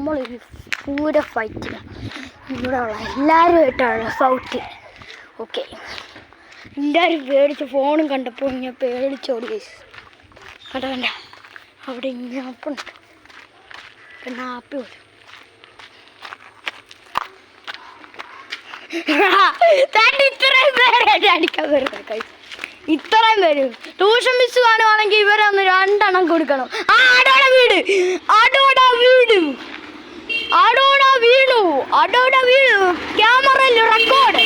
നമ്മളൊരു പൂര ഫൈറ്റിന് ഇവിടെ ഉള്ള എല്ലാവരുമായിട്ടാണ് ഫൗട്ട്. ഓക്കെ, എല്ലാവരും പേടിച്ച് ഫോണും കണ്ടപ്പോൾ ഞാൻ പേടിച്ചോടി. കണ്ട കണ്ട അവിടെ ഇങ്ങനെ ആപ്പുണ്ട്, പിന്നെ ആപ്പി പോലും ഇത്രയും പേരായിട്ട് അടിക്കാൻ വരുന്ന കൈ. ഇത്രയും പേര് ട്യൂഷൻ മിസ് കാണുവാണെങ്കിൽ ഇവരെ ഒന്ന് 2 എണ്ണം കൊടുക്കണം. ആടോടെ വീട്, ആടോടെ വീട്, ആടോടെ വീണു, ആടോടെ വീണു. ക്യാമറയിൽ റെക്കോർഡ്.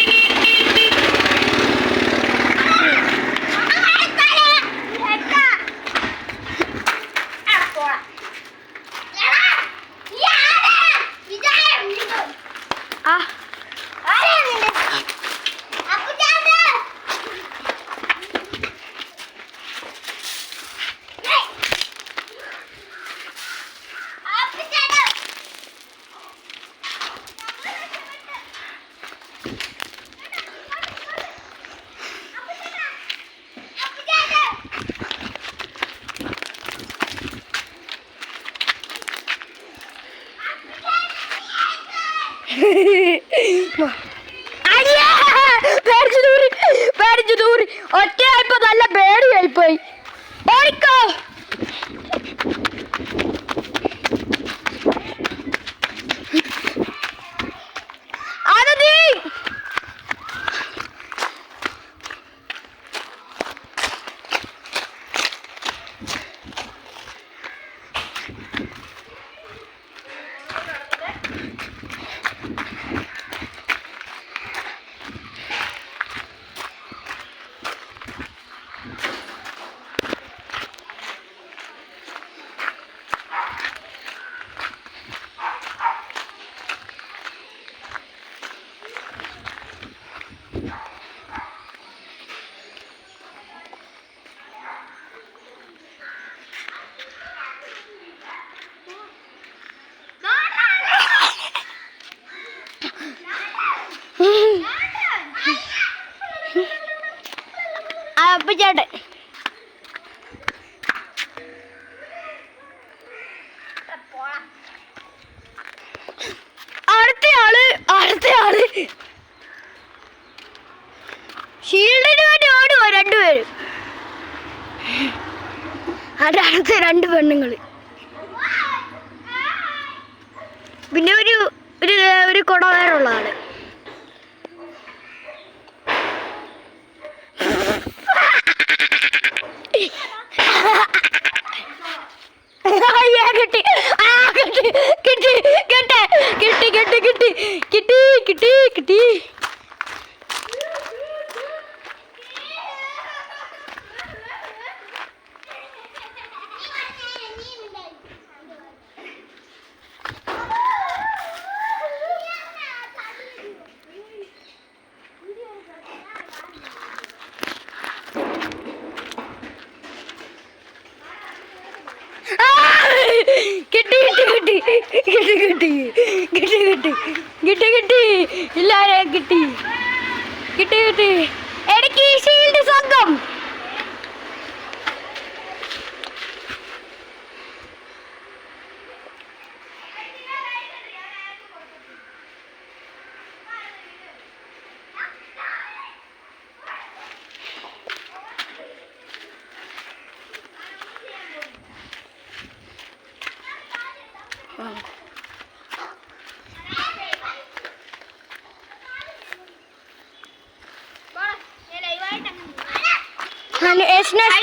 പേടിച്ചു ദൂരി ഒറ്റയായിപ്പോ നല്ല പേടിയായിപ്പോയി. ഓടിക്കോ. അപ്പച്ചേട്ടൻ അടുത്തയാള് ഷീൽഡിന് വേണ്ടി ഓടുവോ 2 പേരും. അത് അടുത്ത 2 പെണ്ണുങ്ങള്. പിന്നെ ഒരു കുടവേറുള്ള ആള്. കിട്ടി. എല്ലാരെയും കിട്ടി. എനിക്ക് ഷീൽഡ് സംഘം.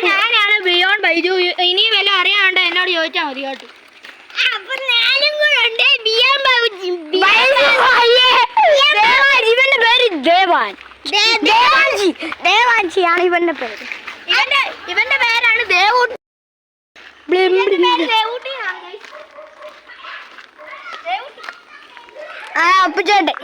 ഞാനാണ് ബിയോണ്ട് ബൈജു. ഇനി വല്ല അറിയാണ്ട് എന്നോട് ചോദിച്ചാൽ മതി കേട്ടോ. ഇവന്റെ പേര് ദേവാൻജിയാണ് ഇവന്റെ പേര്. ഇവന്റെ പേരാണ് ദേവൂട്ടി. അപ്പച്ചേട്ടൻ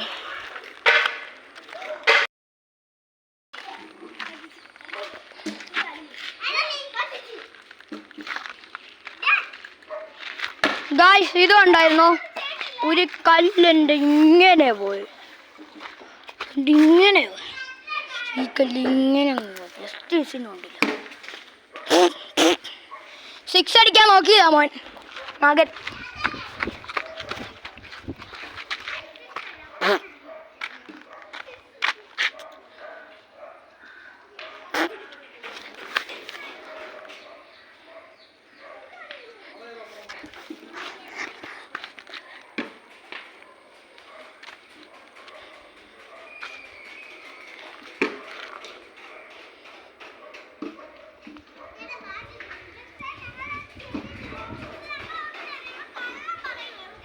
ഗായ്സ് ഇത് ഉണ്ടായിരുന്നു. ഒരു കല്ലുണ്ട് ഇങ്ങനെ പോയി, ഇങ്ങനെ ഈ കല്ല് ഇങ്ങനെ ജസ്റ്റ് 6 അടിക്കാൻ നോക്കിയതാ മകൻ.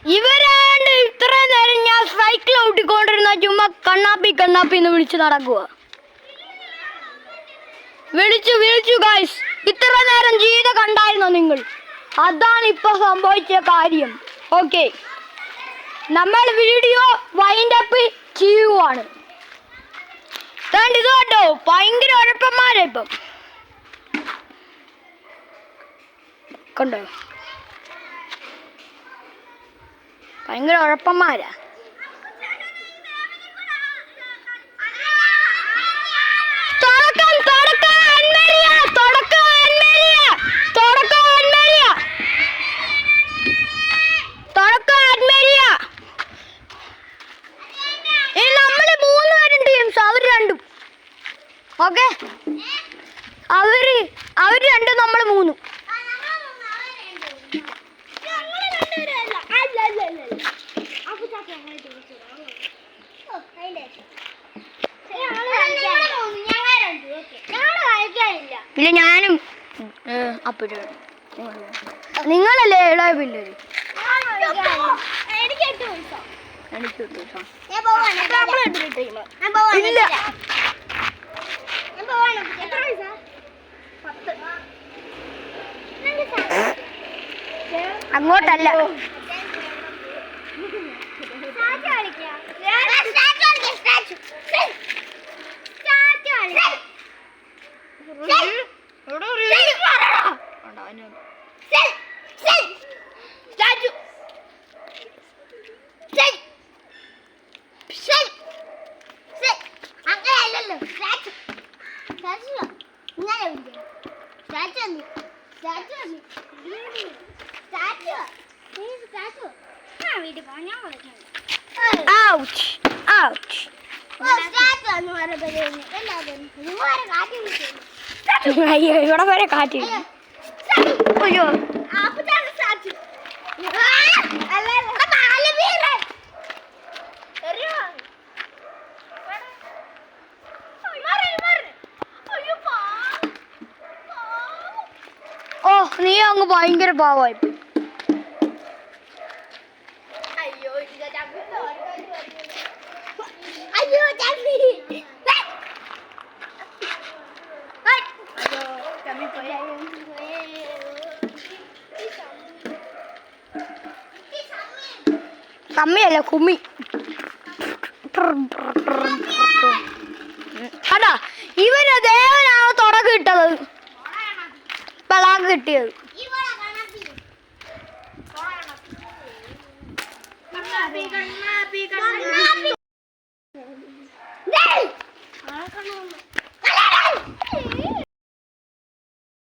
ഇവരാണ്ട് ഇത്ര നേരം ഞാൻ സൈക്കിൾ ഔട്ടിക്കൊണ്ടിരുന്ന ചുമ്മാ കണ്ണാപ്പി എന്ന് വിളിച്ച് നടക്കുക. വിളിച്ചു ഗൈസ്. ഇത്ര നേരം ജീവിത കണ്ടായിരുന്നോ നിങ്ങൾ? അതാണ് ഇപ്പൊ സംഭവിച്ച കാര്യം. ഓക്കെ, നമ്മൾ വീഡിയോ വൈൻഡ് അപ്പ് ചെയ്യുവാണ്. ഇത് കേട്ടോ, ഭയങ്കര ഉഴപ്പന്മാരാ ഇപ്പം. കണ്ടോ, ഭയങ്കര ഉഴപ്പന്മാരാ. ഓക്കെ, അവര് രണ്ടും നമ്മൾ മൂന്നും. ഇല്ല, ഞാനും അപ്പഴും നിങ്ങളല്ലേ ഇളയ പിള്ളേര്. ഇല്ല, അങ്ങോട്ടല്ല. അയ്യോ, ഇവിടെ വരെ കാറ്റ്. അയ്യോ, ഓ, നീ അങ്ങ് ഭയങ്കര പാവമായി. കമ്മിയല്ല, കുമ്മി. അതാ ഇവന് ദേവനാണ് തുടക്കം ഇട്ടത്, പലാക്ക് കിട്ടിയത്.